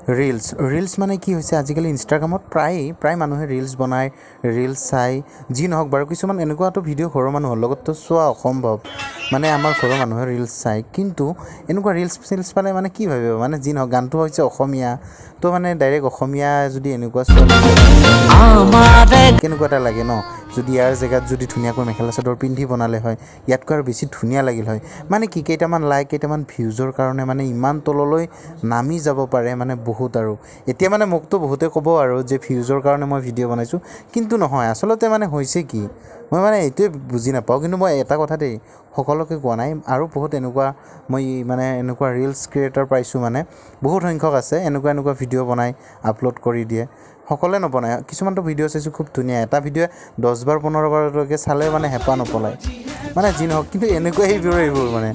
reels মানে কি হৈছে আজিকালি ইনষ্টাগ্ৰামত প্ৰায় মানুহে ৰিলছ বনায়, ৰিলছ চাই যি নহওক বাৰু কিছুমান এনেকুৱাতো ভিডিঅ' ঘৰৰ মানুহৰ লগততো চোৱা অসম্ভৱ মানে আমাৰ ঘৰৰ মানুহে ৰিলছ চায় কিন্তু এনেকুৱা ৰিলছ পালে মানে কি ভাবিব মানে যি নহওক গানটো হৈছে অসমীয়া তো মানে ডাইৰেক্ট অসমীয়া যদি এনেকুৱা কেনেকুৱা এটা লাগে ন যদি ইয়াৰ জেগাত যদি ধুনীয়াকৈ মেখেলা চাদৰ পিন্ধি বনালে হয় ইয়াতকৈ আৰু বেছি ধুনীয়া লাগিল হয় মানে কি কেইটামান লাইক কেইটামান ভিউজৰ কাৰণে মানে ইমান তললৈ নামি যাব পাৰে মানে বহুত আৰু এতিয়া মানে মোকতো বহুতে ক'ব আৰু যে ভিউজৰ কাৰণে মই ভিডিঅ' বনাইছোঁ কিন্তু নহয় আচলতে মানে হৈছে কি মই মানে এইটোৱে বুজি নাপাওঁ কিন্তু মই এটা কথা দেই সকলোকে কোৱা নাই আৰু বহুত এনেকুৱা মই মানে এনেকুৱা ৰিলছ ক্ৰিয়েটৰ পাইছোঁ মানে বহুত সংখ্যক আছে এনেকুৱা ভিডিঅ' বনাই আপলোড কৰি দিয়ে সকলোৱে নবনায় কিছুমানতো ভিডিঅ' চাইছোঁ খুব ধুনীয়া এটা ভিডিঅ'য়ে 10 বাৰ 15 বাৰলৈকে চালে মানে হেঁপাহ নপলায় মানে যি নহওক কিন্তু এনেকুৱা এইবোৰ মানে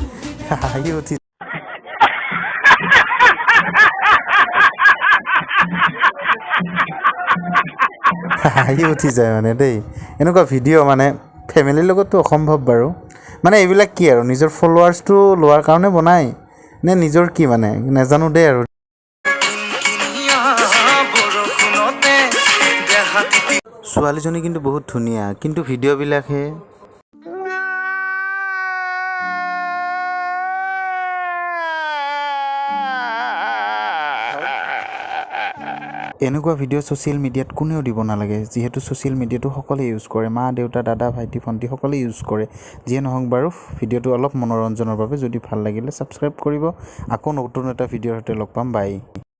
হাঁহি উঠি যায় মানে দেই এনেকুৱা ভিডিঅ' মানে ফেমিলিৰ লগততো অসম্ভৱ বাৰু মানে এইবিলাক কি আৰু নিজৰ ফলোৱাৰ্ছটো লোৱাৰ কাৰণে বনায় নে নিজৰ কি মানে নাজানো দেই আৰু ছোৱালীজনী কিন্তু বহুত ধুনীয়া কিন্তু ভিডিঅ'বিলাকহে এনেকুৱা ভিডিঅ' ছ'চিয়েল মিডিয়াত কোনেও দিব নালাগে যিহেতু ছ'চিয়েল মিডিয়াটো সকলোৱে ইউজ কৰে মা দেউতা দাদা ভাইটি ভণ্টি সকলোৱে ইউজ কৰে যিয়ে নহওক বাৰু ভিডিঅ'টো অলপ মনোৰঞ্জনৰ বাবে যদি ভাল লাগিলে ছাবস্ক্ৰাইব কৰিব আকৌ নতুন এটা ভিডিঅ'ৰ সৈতে লগ পাম বাই